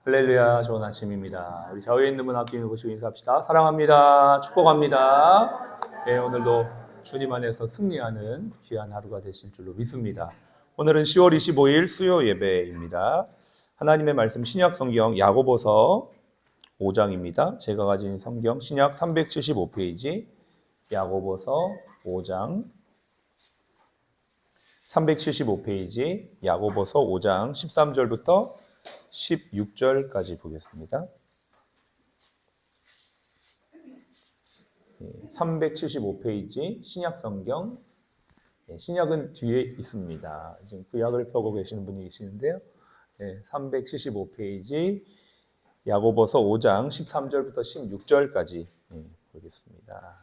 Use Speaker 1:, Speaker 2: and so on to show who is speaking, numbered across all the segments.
Speaker 1: 할렐루야, 좋은 아침입니다. 우리 좌우에 있는 분 앞에 있는 보시고 인사합시다. 사랑합니다. 축복합니다. 네, 오늘도 주님 안에서 승리하는 귀한 하루가 되실 줄로 믿습니다. 오늘은 10월 25일 수요 예배입니다. 하나님의 말씀 신약 성경 야고보서 5장입니다. 제가 가진 성경 신약 375페이지 야고보서 5장 375페이지 야고보서 5장 13절부터 16절까지 보겠습니다. 375페이지 신약성경, 신약은 뒤에 있습니다. 지금 구약을 펴고 계시는 분이 계시는데요. 375페이지 야고보서 5장 13절부터 16절까지 보겠습니다.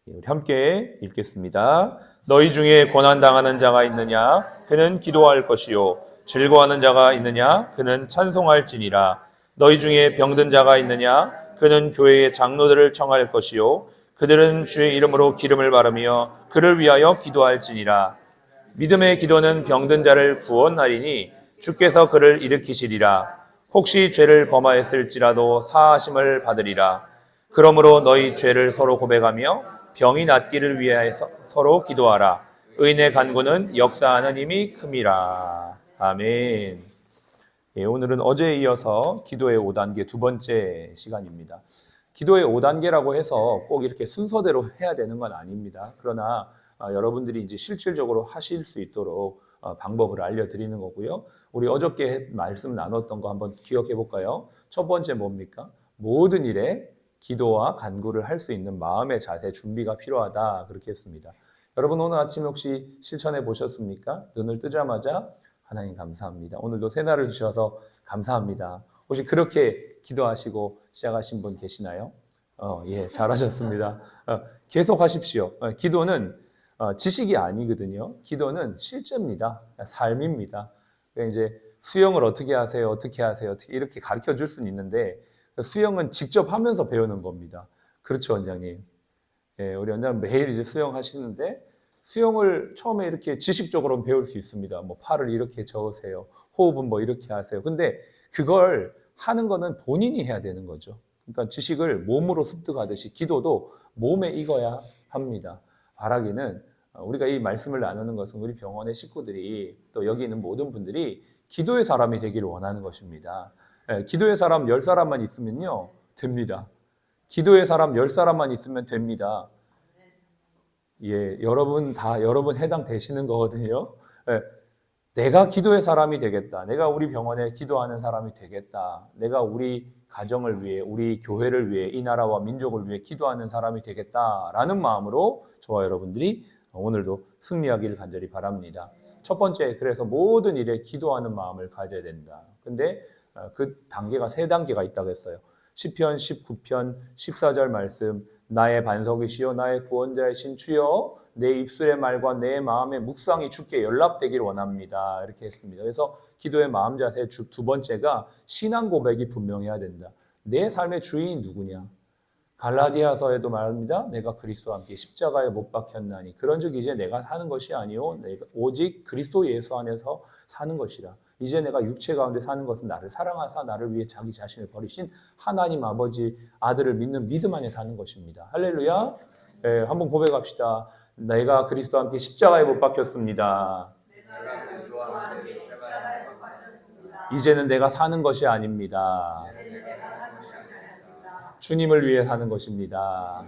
Speaker 1: 우리 함께 읽겠습니다. 너희 중에 고난당하는 자가 있느냐? 그는 기도할 것이요. 즐거워하는 자가 있느냐? 그는 찬송할지니라. 너희 중에 병든 자가 있느냐? 그는 교회의 장로들을 청할 것이요. 그들은 주의 이름으로 기름을 바르며 그를 위하여 기도할지니라. 믿음의 기도는 병든 자를 구원하리니 주께서 그를 일으키시리라. 혹시 죄를 범하였을지라도 사하심을 받으리라. 그러므로 너희 죄를 서로 고백하며 병이 낫기를 위하여 서로 기도하라. 의인의 간구는 역사하는 힘이 큼이라. 아멘. 오늘은 어제에 이어서 기도의 5단계 두 번째 시간입니다. 기도의 5단계라고 해서 꼭 이렇게 순서대로 해야 되는 건 아닙니다. 그러나 여러분들이 이제 실질적으로 하실 수 있도록 방법을 알려드리는 거고요. 우리 어저께 말씀 나눴던 거 한번 기억해 볼까요? 첫 번째 뭡니까? 모든 일에 기도와 간구를 할 수 있는 마음의 자세, 준비가 필요하다. 그렇게 했습니다. 여러분 오늘 아침 혹시 실천해 보셨습니까? 눈을 뜨자마자 하나님 감사합니다. 오늘도 새날을 주셔서 감사합니다. 혹시 그렇게 기도하시고 시작하신 분 계시나요? 예, 잘하셨습니다. 계속 하십시오. 기도는 지식이 아니거든요. 기도는 실제입니다. 삶입니다. 이제 수영을 어떻게 하세요? 어떻게 하세요? 이렇게 가르쳐 줄 수는 있는데 수영은 직접 하면서 배우는 겁니다. 그렇죠, 원장님? 예, 우리 원장님 매일 이제 수영하시는데 수영을 처음에 이렇게 지식적으로 배울 수 있습니다. 뭐 팔을 이렇게 저으세요. 호흡은 뭐 이렇게 하세요. 근데 그걸 하는 거는 본인이 해야 되는 거죠. 그러니까 지식을 몸으로 습득하듯이 기도도 몸에 익어야 합니다. 바라기는 우리가 이 말씀을 나누는 것은 우리 병원의 식구들이 또 여기 있는 모든 분들이 기도의 사람이 되기를 원하는 것입니다. 기도의 사람 10사람만 있으면요 됩니다. 기도의 사람 10사람만 있으면 됩니다. 예, 여러분 해당되시는 거거든요. 예, 내가 기도의 사람이 되겠다. 내가 우리 병원에 기도하는 사람이 되겠다. 내가 우리 가정을 위해, 우리 교회를 위해, 이 나라와 민족을 위해 기도하는 사람이 되겠다라는 마음으로 저와 여러분들이 오늘도 승리하기를 간절히 바랍니다. 첫 번째, 그래서 모든 일에 기도하는 마음을 가져야 된다. 근데 그 단계가 세 단계가 있다고 했어요. 시편 19편 14절 말씀, 나의 반석이시여 나의 구원자이신 주여 내 입술의 말과 내 마음의 묵상이 주께 연락되기를 원합니다. 이렇게 했습니다. 그래서 기도의 마음 자세 두 번째가 신앙 고백이 분명해야 된다. 내 삶의 주인이 누구냐? 갈라디아서에도 말합니다. 내가 그리스도와 함께 십자가에 못 박혔나니 그런즉 이제 내가 사는 것이 아니요 내가 오직 그리스도 예수 안에서 사는 것이라. 이제 내가 육체 가운데 사는 것은 나를 사랑하사 나를 위해 자기 자신을 버리신 하나님 아버지 아들을 믿는 믿음 안에 사는 것입니다. 할렐루야. 네, 한번 고백합시다. 내가 그리스도와 함께 십자가에 못 박혔습니다. 이제는 내가 사는 것이 아닙니다. 주님을 위해 사는 것입니다.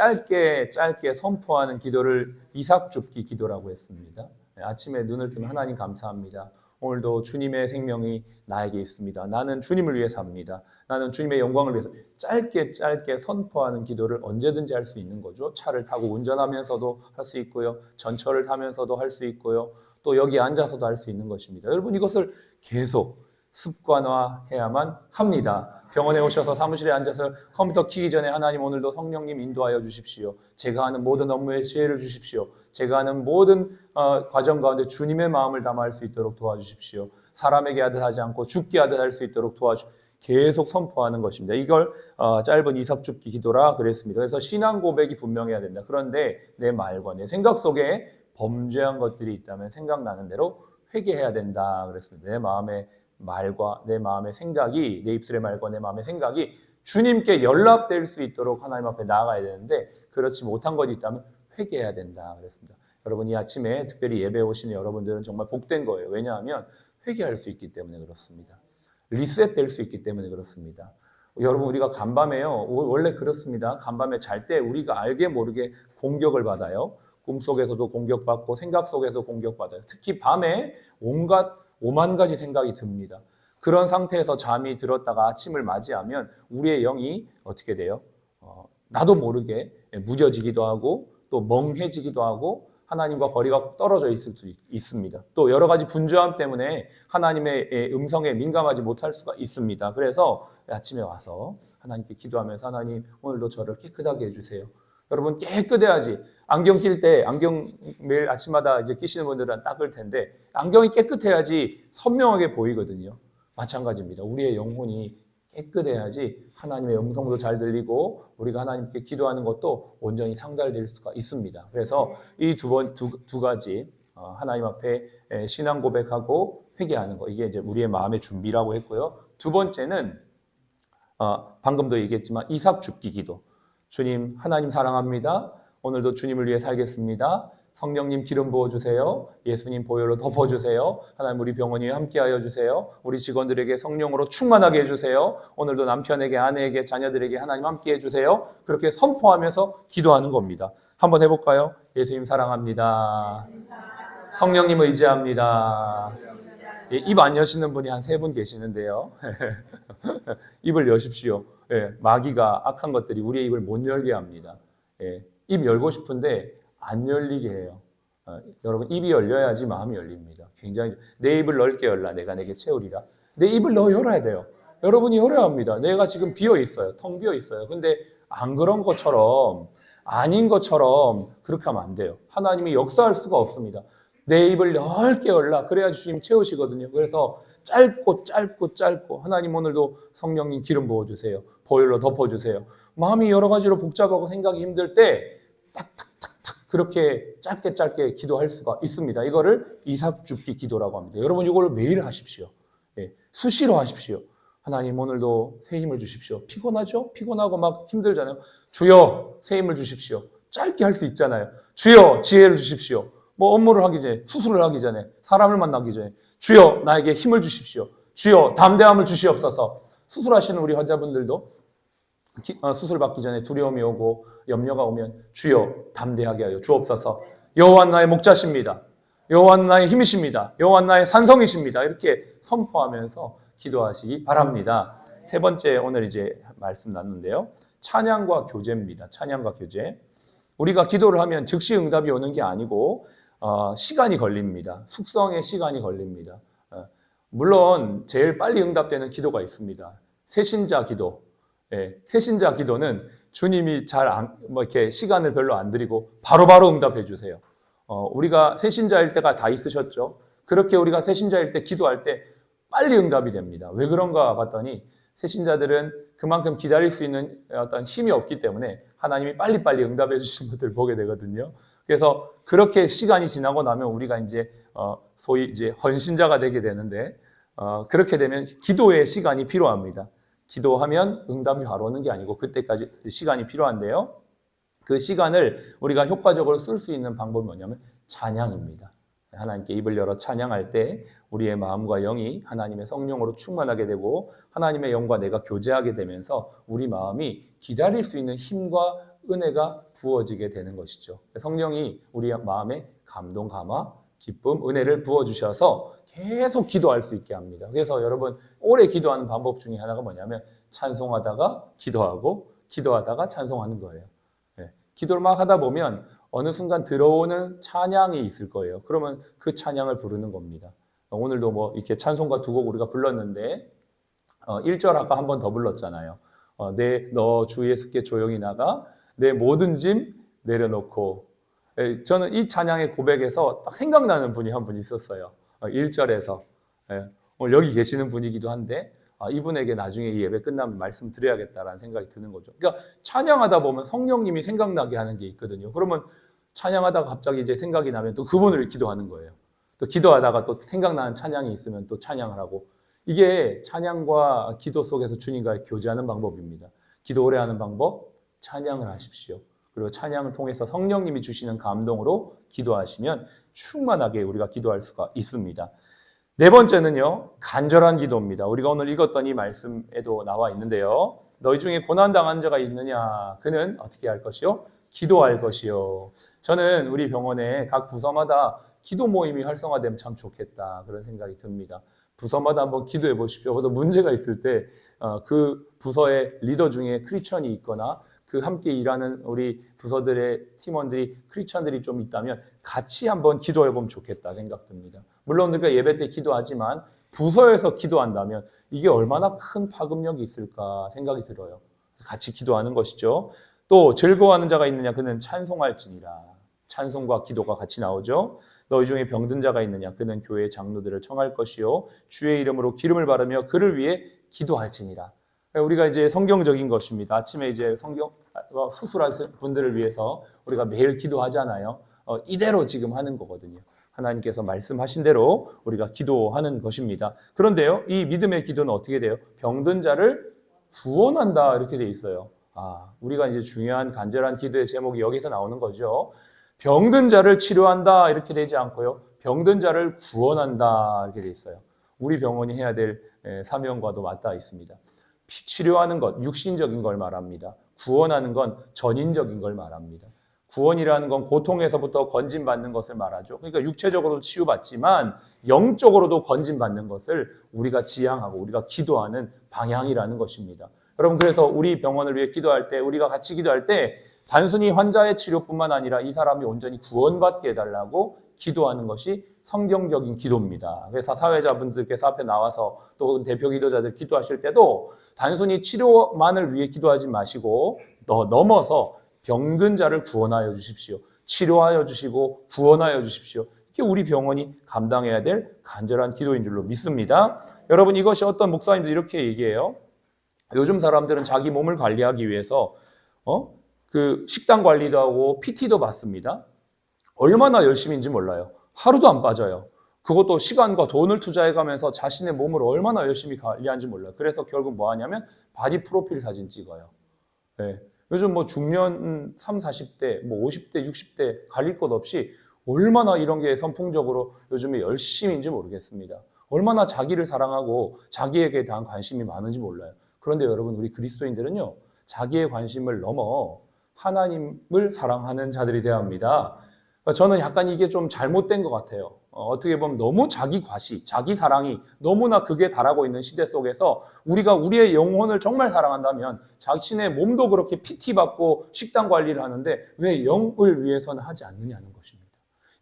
Speaker 1: 이렇게 짧게 선포하는 기도를 이삭줍기 기도라고 했습니다. 아침에 눈을 뜨면 하나님 감사합니다. 오늘도 주님의 생명이 나에게 있습니다. 나는 주님을 위해 삽니다. 나는 주님의 영광을 위해서 짧게 선포하는 기도를 언제든지 할 수 있는 거죠. 차를 타고 운전하면서도 할 수 있고요. 전철을 타면서도 할 수 있고요. 또 여기 앉아서도 할 수 있는 것입니다. 여러분 이것을 계속 습관화해야만 합니다. 병원에 오셔서 사무실에 앉아서 컴퓨터 키기 전에 하나님 오늘도 성령님 인도하여 주십시오. 제가 하는 모든 업무에 지혜를 주십시오. 제가 하는 모든 과정 가운데 주님의 마음을 담아할 수 있도록 도와주십시오. 사람에게 하듯 하지 않고 죽게 하듯 할 수 있도록 계속 선포하는 것입니다. 이걸 짧은 이삭줍기 기도라 그랬습니다. 그래서 신앙 고백이 분명해야 된다. 그런데 내 말과 내 생각 속에 범죄한 것들이 있다면 생각나는 대로 회개해야 된다 그랬습니다. 내 마음에 말과 내 마음의 생각이, 내 입술의 말과 내 마음의 생각이 주님께 연락될 수 있도록 하나님 앞에 나아가야 되는데, 그렇지 못한 것이 있다면 회개해야 된다 그랬습니다. 여러분, 이 아침에 특별히 예배 오시는 여러분들은 정말 복된 거예요. 왜냐하면 회개할 수 있기 때문에 그렇습니다. 리셋될 수 있기 때문에 그렇습니다. 여러분, 우리가 간밤에요, 원래 그렇습니다. 간밤에 잘 때 우리가 알게 모르게 공격을 받아요. 꿈속에서도 공격받고 생각 속에서 공격받아요. 특히 밤에 온갖 오만 가지 생각이 듭니다. 그런 상태에서 잠이 들었다가 아침을 맞이하면 우리의 영이 어떻게 돼요? 나도 모르게 무뎌지기도 하고 또 멍해지기도 하고 하나님과 거리가 떨어져 있을 수 있습니다. 또 여러 가지 분주함 때문에 하나님의 음성에 민감하지 못할 수가 있습니다. 그래서 아침에 와서 하나님께 기도하면서 하나님, 오늘도 저를 깨끗하게 해주세요. 여러분, 깨끗해야지. 안경 낄 때, 안경 매일 아침마다 이제 끼시는 분들은 닦을 텐데 안경이 깨끗해야지 선명하게 보이거든요. 마찬가지입니다. 우리의 영혼이 깨끗해야지 하나님의 음성도 잘 들리고 우리가 하나님께 기도하는 것도 온전히 상달될 수가 있습니다. 그래서 이 두 가지, 하나님 앞에 신앙 고백하고 회개하는 거, 이게 이제 우리의 마음의 준비라고 했고요. 두 번째는 방금도 얘기했지만 이삭 죽기 기도. 주님, 하나님 사랑합니다. 오늘도 주님을 위해 살겠습니다. 성령님 기름 부어주세요. 예수님 보혈로 덮어주세요. 하나님, 우리 병원에 함께하여 주세요. 우리 직원들에게 성령으로 충만하게 해주세요. 오늘도 남편에게, 아내에게, 자녀들에게 하나님 함께해 주세요. 그렇게 선포하면서 기도하는 겁니다. 한번 해볼까요? 예수님 사랑합니다. 성령님 의지합니다. 예, 입 안 여시는 분이 한 3분 계시는데요. 입을 여십시오. 예, 마귀가, 악한 것들이 우리의 입을 못 열게 합니다. 예, 입 열고 싶은데 안 열리게 해요. 여러분, 입이 열려야지 마음이 열립니다. 굉장히, 내 입을 넓게 열라 내가 내게 채우리라. 내 입을 열어야 돼요. 여러분이 열어야 합니다. 내가 지금 비어 있어요. 텅 비어 있어요. 근데 안 그런 것처럼, 아닌 것처럼 그렇게 하면 안 돼요. 하나님이 역사할 수가 없습니다. 내 입을 넓게 열라. 그래야 주님 채우시거든요. 그래서 짧고 하나님, 오늘도 성령님 기름 부어주세요. 보혈로 덮어주세요. 마음이 여러 가지로 복잡하고 생각이 힘들 때 그렇게 짧게 기도할 수가 있습니다. 이거를 이삭 죽기 기도라고 합니다. 여러분, 이걸 매일 하십시오. 예, 수시로 하십시오. 하나님, 오늘도 새 힘을 주십시오. 피곤하죠? 피곤하고 막 힘들잖아요. 주여, 새 힘을 주십시오. 짧게 할 수 있잖아요. 주여, 지혜를 주십시오. 뭐 업무를 하기 전에, 수술을 하기 전에, 사람을 만나기 전에, 주여, 나에게 힘을 주십시오. 주여, 담대함을 주시옵소서. 수술하시는 우리 환자분들도 수술 받기 전에 두려움이 오고 염려가 오면 주여, 담대하게 하여 주옵소서. 여호와 나의 목자십니다. 여호와 나의 힘이십니다. 여호와 나의 산성이십니다. 이렇게 선포하면서 기도하시기 바랍니다. 세 번째, 오늘 이제 말씀 나누는데요. 찬양과 교제입니다. 찬양과 교제. 우리가 기도를 하면 즉시 응답이 오는 게 아니고 시간이 걸립니다. 숙성의 시간이 걸립니다. 물론 제일 빨리 응답되는 기도가 있습니다. 새신자 기도. 예, 새신자 기도는 주님이 이렇게 시간을 별로 안 들이고 바로바로 응답해 주세요. 우리가 새신자일 때가 다 있으셨죠? 그렇게 우리가 새신자일 때 기도할 때 빨리 응답이 됩니다. 왜 그런가 봤더니 새신자들은 그만큼 기다릴 수 있는 어떤 힘이 없기 때문에 하나님이 빨리빨리 응답해 주시는 것들을 보게 되거든요. 그래서 그렇게 시간이 지나고 나면 우리가 이제 소위 이제 헌신자가 되게 되는데, 그렇게 되면 기도의 시간이 필요합니다. 기도하면 응답이 바로 오는 게 아니고 그때까지 시간이 필요한데요. 그 시간을 우리가 효과적으로 쓸 수 있는 방법이 뭐냐면 찬양입니다. 하나님께 입을 열어 찬양할 때 우리의 마음과 영이 하나님의 성령으로 충만하게 되고 하나님의 영과 내가 교제하게 되면서 우리 마음이 기다릴 수 있는 힘과 은혜가 부어지게 되는 것이죠. 성령이 우리 마음에 감동, 감화, 기쁨, 은혜를 부어주셔서 계속 기도할 수 있게 합니다. 그래서 여러분, 오래 기도하는 방법 중에 하나가 뭐냐면 찬송하다가 기도하고 기도하다가 찬송하는 거예요. 네. 기도를 막 하다 보면 어느 순간 들어오는 찬양이 있을 거예요. 그러면 그 찬양을 부르는 겁니다. 오늘도 뭐 이렇게 찬송가 2곡 우리가 불렀는데 1절 아까 한 번 더 불렀잖아요. 너 주 예수께 조용히 나가 내 모든 짐 내려놓고. 저는 이 찬양의 고백에서 딱 생각나는 분이 한 분 있었어요. 1절에서 오늘 여기 계시는 분이기도 한데 이분에게 나중에 이 예배 끝나면 말씀드려야겠다라는 생각이 드는 거죠. 그러니까 찬양하다 보면 성령님이 생각나게 하는 게 있거든요. 그러면 찬양하다가 갑자기 이제 생각이 나면 또 그분을 기도하는 거예요. 또 기도하다가 또 생각나는 찬양이 있으면 또 찬양을 하고, 이게 찬양과 기도 속에서 주님과 교제하는 방법입니다. 기도 오래 하는 방법, 찬양을 하십시오. 그리고 찬양을 통해서 성령님이 주시는 감동으로 기도하시면 충만하게 우리가 기도할 수가 있습니다. 네 번째는요, 간절한 기도입니다. 우리가 오늘 읽었던 이 말씀에도 나와 있는데요. 너희 중에 고난당한 자가 있느냐? 그는 어떻게 할 것이요? 기도할 것이요. 저는 우리 병원에 각 부서마다 기도 모임이 활성화되면 참 좋겠다, 그런 생각이 듭니다. 부서마다 한번 기도해 보십시오. 그래도 문제가 있을 때 그 부서의 리더 중에 크리스천이 있거나 그 함께 일하는 우리 부서들의 팀원들이 크리스천들이 좀 있다면 같이 한번 기도해 보면 좋겠다 생각됩니다. 물론 우리가 예배 때 기도하지만 부서에서 기도한다면 이게 얼마나 큰 파급력이 있을까 생각이 들어요. 같이 기도하는 것이죠. 또 즐거워하는 자가 있느냐? 그는 찬송할지니라. 찬송과 기도가 같이 나오죠. 너희 중에 병든 자가 있느냐? 그는 교회 장로들을 청할 것이요 주의 이름으로 기름을 바르며 그를 위해 기도할지니라. 우리가 이제 성경적인 것입니다. 아침에 이제 수술하신 분들을 위해서 우리가 매일 기도하잖아요. 이대로 지금 하는 거거든요. 하나님께서 말씀하신 대로 우리가 기도하는 것입니다. 그런데요, 이 믿음의 기도는 어떻게 돼요? 병든 자를 구원한다, 이렇게 돼 있어요. 우리가 이제 중요한 간절한 기도의 제목이 여기서 나오는 거죠. 병든 자를 치료한다, 이렇게 되지 않고요, 병든 자를 구원한다, 이렇게 돼 있어요. 우리 병원이 해야 될 사명과도 맞닿아 있습니다. 치료하는 것, 육신적인 걸 말합니다. 구원하는 건 전인적인 걸 말합니다. 구원이라는 건 고통에서부터 건진받는 것을 말하죠. 그러니까 육체적으로도 치유받지만 영적으로도 건진받는 것을 우리가 지향하고 우리가 기도하는 방향이라는 것입니다. 여러분, 그래서 우리 병원을 위해 기도할 때, 우리가 같이 기도할 때 단순히 환자의 치료뿐만 아니라 이 사람이 온전히 구원받게 해달라고 기도하는 것이 성경적인 기도입니다. 그래서 사회자분들께서 앞에 나와서 또 대표 기도자들 기도하실 때도 단순히 치료만을 위해 기도하지 마시고 넘어서 병든 자를 구원하여 주십시오. 치료하여 주시고 구원하여 주십시오. 이게 우리 병원이 감당해야 될 간절한 기도인 줄로 믿습니다. 여러분, 이것이 어떤 목사님들이 이렇게 얘기해요. 요즘 사람들은 자기 몸을 관리하기 위해서 그 식단 관리도 하고 PT도 받습니다. 얼마나 열심인지 몰라요. 하루도 안 빠져요. 그것도 시간과 돈을 투자해가면서 자신의 몸을 얼마나 열심히 관리하는지 몰라요. 그래서 결국 뭐 하냐면 바디 프로필 사진 찍어요. 네. 요즘 뭐 중년 30, 40대, 뭐 50대, 60대 가릴 것 없이 얼마나 이런 게 선풍적으로 요즘에 열심인지 모르겠습니다. 얼마나 자기를 사랑하고 자기에게 대한 관심이 많은지 몰라요. 그런데 여러분, 우리 그리스도인들은요, 자기의 관심을 넘어 하나님을 사랑하는 자들이 되어야 합니다. 저는 약간 이게 좀 잘못된 것 같아요. 어떻게 보면 너무 자기 과시, 자기 사랑이 너무나 극에 달하고 있는 시대 속에서 우리가 우리의 영혼을 정말 사랑한다면 자신의 몸도 그렇게 PT 받고 식단 관리를 하는데 왜 영을 위해서는 하지 않느냐는 것입니다.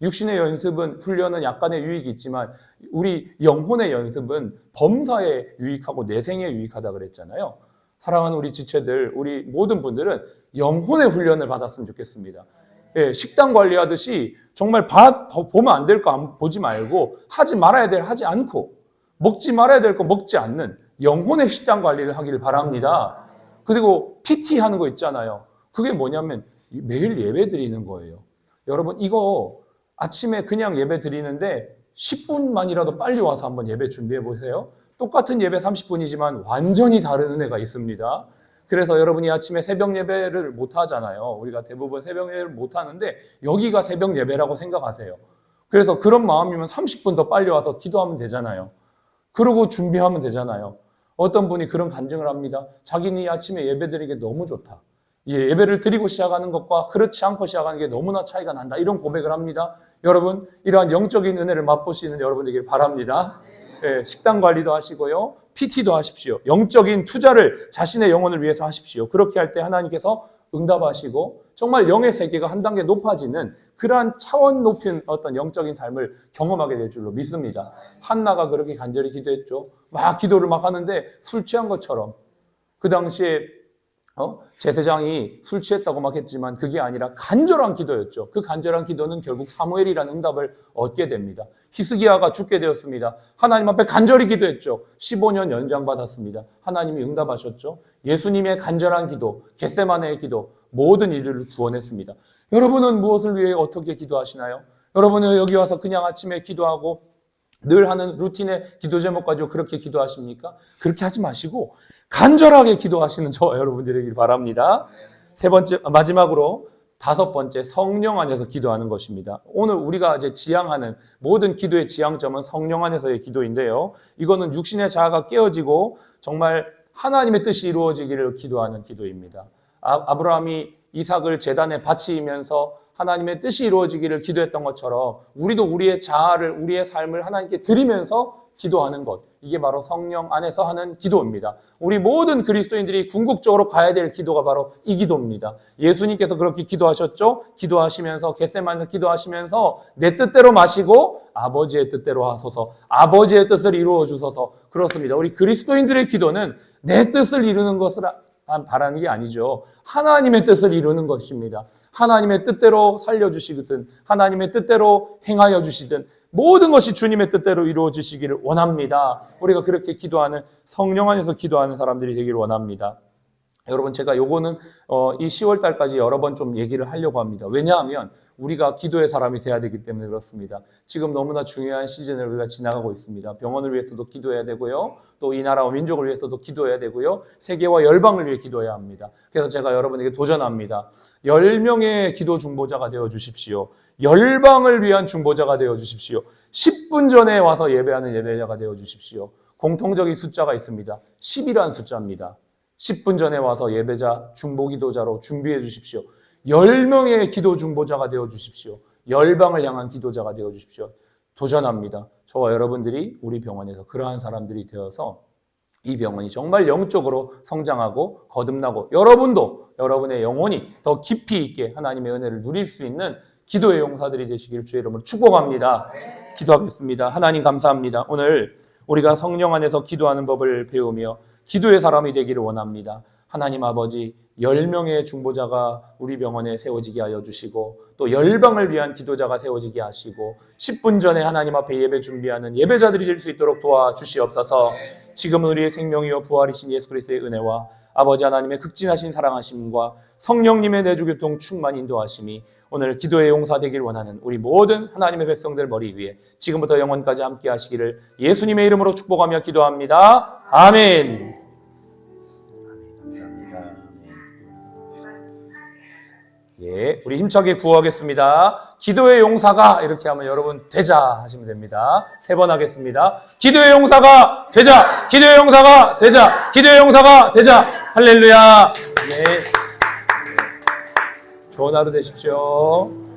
Speaker 1: 육신의 연습은, 훈련은 약간의 유익이 있지만 우리 영혼의 연습은 범사에 유익하고 내생에 유익하다 그랬잖아요. 사랑하는 우리 지체들, 우리 모든 분들은 영혼의 훈련을 받았으면 좋겠습니다. 예, 식단 관리하듯이 정말 보면 안 될 거 보지 말고, 하지 말아야 될 하지 않고, 먹지 말아야 될 거 먹지 않는 영혼의 식단 관리를 하기를 바랍니다. 그리고 PT 하는 거 있잖아요. 그게 뭐냐면 매일 예배 드리는 거예요. 여러분, 이거 아침에 그냥 예배 드리는데 10분만이라도 빨리 와서 한번 예배 준비해 보세요. 똑같은 예배 30분이지만 완전히 다른 은혜가 있습니다. 그래서 여러분이 아침에 새벽 예배를 못 하잖아요. 우리가 대부분 새벽 예배를 못 하는데 여기가 새벽 예배라고 생각하세요. 그래서 그런 마음이면 30분 더 빨리 와서 기도하면 되잖아요. 그러고 준비하면 되잖아요. 어떤 분이 그런 간증을 합니다. 자기는 아침에 예배 드리기 너무 좋다. 예배를 드리고 시작하는 것과 그렇지 않고 시작하는 게 너무나 차이가 난다. 이런 고백을 합니다. 여러분, 이러한 영적인 은혜를 맛보시는 여러분에게 바랍니다. 예, 식단 관리도 하시고요. PT도 하십시오. 영적인 투자를 자신의 영혼을 위해서 하십시오. 그렇게 할 때 하나님께서 응답하시고 정말 영의 세계가 한 단계 높아지는 그러한 차원 높은 어떤 영적인 삶을 경험하게 될 줄로 믿습니다. 한나가 그렇게 간절히 기도했죠. 막 기도를 막 하는데 술 취한 것처럼. 그 당시에 제사장이 술 취했다고 막 했지만 그게 아니라 간절한 기도였죠. 그 간절한 기도는 결국 사무엘이라는 응답을 얻게 됩니다. 히스기야가 죽게 되었습니다. 하나님 앞에 간절히 기도했죠. 15년 연장받았습니다. 하나님이 응답하셨죠. 예수님의 간절한 기도, 겟세마네의 기도, 모든 이들을 구원했습니다. 여러분은 무엇을 위해 어떻게 기도하시나요? 여러분은 여기 와서 그냥 아침에 기도하고 늘 하는 루틴의 기도 제목 가지고 그렇게 기도하십니까? 그렇게 하지 마시고 간절하게 기도하시는 저와 여러분들이길 바랍니다. 세 번째, 마지막으로 5번째, 성령 안에서 기도하는 것입니다. 오늘 우리가 이제 지향하는 모든 기도의 지향점은 성령 안에서의 기도인데요. 이거는 육신의 자아가 깨어지고 정말 하나님의 뜻이 이루어지기를 기도하는 기도입니다. 아브라함이 이삭을 제단에 바치면서 하나님의 뜻이 이루어지기를 기도했던 것처럼 우리도 우리의 자아를, 우리의 삶을 하나님께 드리면서 기도하는 것, 이게 바로 성령 안에서 하는 기도입니다. 우리 모든 그리스도인들이 궁극적으로 가야 될 기도가 바로 이 기도입니다. 예수님께서 그렇게 기도하셨죠? 기도하시면서, 겟세마네에서 기도하시면서 내 뜻대로 마시고 아버지의 뜻대로 하소서, 아버지의 뜻을 이루어 주소서. 그렇습니다. 우리 그리스도인들의 기도는 내 뜻을 이루는 것을 바라는 게 아니죠. 하나님의 뜻을 이루는 것입니다. 하나님의 뜻대로 살려주시든 하나님의 뜻대로 행하여 주시든 모든 것이 주님의 뜻대로 이루어지시기를 원합니다. 우리가 그렇게 기도하는, 성령 안에서 기도하는 사람들이 되기를 원합니다. 여러분, 제가 요거는 이 10월 달까지 여러 번 좀 얘기를 하려고 합니다. 왜냐하면 우리가 기도의 사람이 돼야 되기 때문에 그렇습니다. 지금 너무나 중요한 시즌을 우리가 지나가고 있습니다. 병원을 위해서도 기도해야 되고요. 또 이 나라와 민족을 위해서도 기도해야 되고요. 세계와 열방을 위해 기도해야 합니다. 그래서 제가 여러분에게 도전합니다. 10명의 기도 중보자가 되어 주십시오. 열방을 위한 중보자가 되어 주십시오. 10분 전에 와서 예배하는 예배자가 되어 주십시오. 공통적인 숫자가 있습니다. 10이라는 숫자입니다. 10분 전에 와서 예배자, 중보기도자로 준비해 주십시오. 10명의 기도 중보자가 되어 주십시오. 열방을 향한 기도자가 되어 주십시오. 도전합니다. 저와 여러분들이 우리 병원에서 그러한 사람들이 되어서 이 병원이 정말 영적으로 성장하고 거듭나고 여러분도 여러분의 영혼이 더 깊이 있게 하나님의 은혜를 누릴 수 있는 기도의 용사들이 되시기를 주의 이름으로 축복합니다. 기도하겠습니다. 하나님 감사합니다. 오늘 우리가 성령 안에서 기도하는 법을 배우며 기도의 사람이 되기를 원합니다. 하나님 아버지, 10명의 중보자가 우리 병원에 세워지게 하여 주시고 또 열방을 위한 기도자가 세워지게 하시고 10분 전에 하나님 앞에 예배 준비하는 예배자들이 될 수 있도록 도와주시옵소서. 지금은 우리의 생명이요 부활이신 예수 그리스도의 은혜와 아버지 하나님의 극진하신 사랑하심과 성령님의 내주교통 충만 인도하심이 오늘 기도의 용사 되길 원하는 우리 모든 하나님의 백성들 머리 위에 지금부터 영원까지 함께 하시기를 예수님의 이름으로 축복하며 기도합니다. 아멘. 예, 우리 힘차게 구호하겠습니다. 기도의 용사가 이렇게 하면 여러분 되자 하시면 됩니다. 3번 하겠습니다. 기도의 용사가 되자! 기도의 용사가 되자! 기도의 용사가 되자! 할렐루야! 예. 좋은 하루 되십시오.